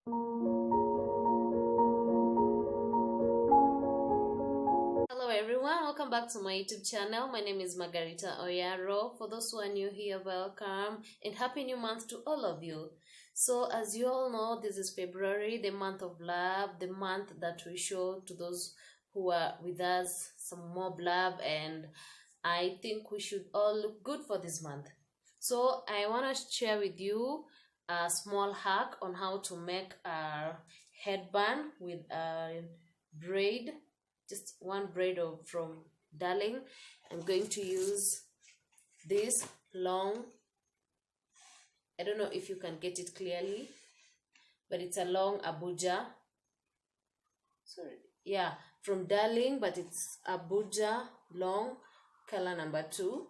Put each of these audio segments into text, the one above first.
Hello everyone, welcome back to my YouTube channel. My name is Maggarita Oyaro. For those who are new here, welcome and happy new month to all of you. So as you all know, this is February, the month of love, the month that we show to those who are with us some more love, and I think we should all look good for this month. So I want to share with you a small hack on how to make a headband with a braid, just one braid from Darling. I'm going to use this long, I don't know if you can get it clearly, but it's a long Abuja, sorry, yeah, from Darling, but it's Abuja long, color number 2,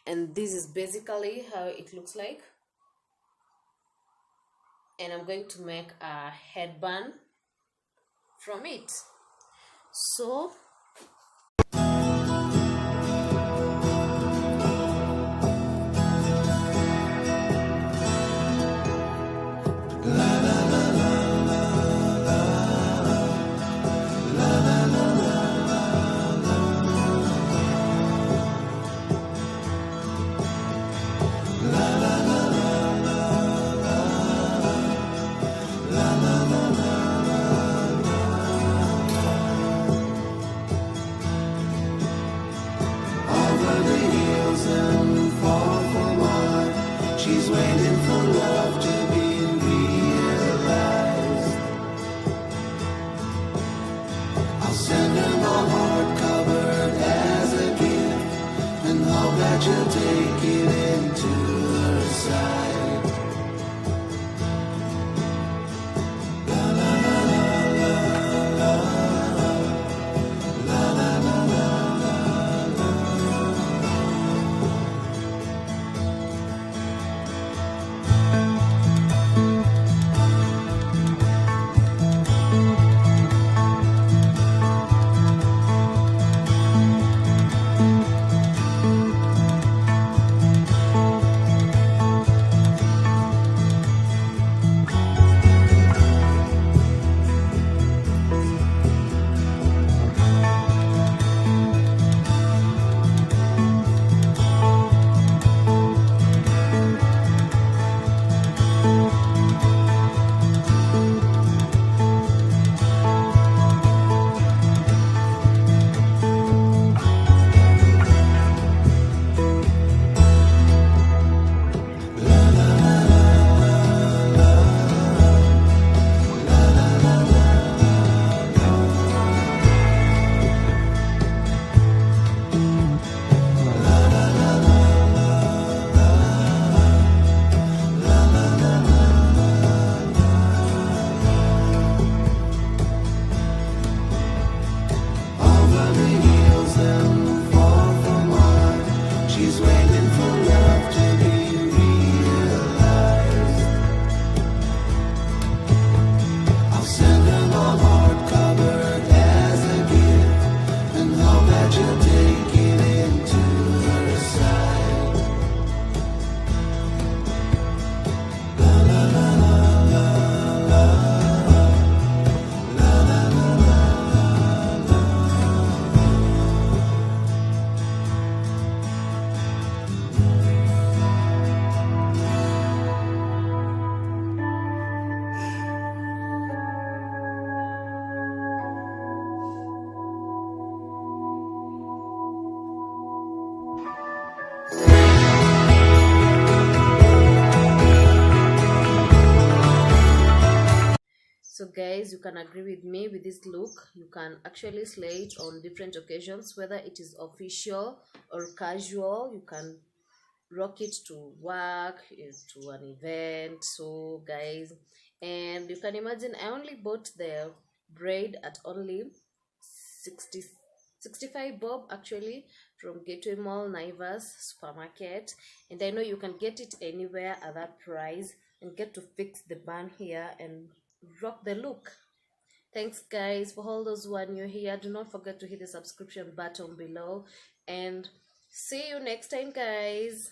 and this is basically how it looks like. And I'm going to make a headband from it. So she's waiting for love to be realized. I'll send her my heart covered as a gift, and hope that you'll take it into her side. La la la la la la la la la. So guys, you can agree with me with this look. You can actually slay it on different occasions, whether it is official or casual. You can rock it to work, to an event. So guys, and you can imagine I only bought the braid at only 65 bob actually, from Gateway Mall, Naivas supermarket, and I know you can get it anywhere at that price and get to fix the band here and rock the look. Thanks guys. For all those who are new here, do not forget to hit the subscription button below, and see you next time guys.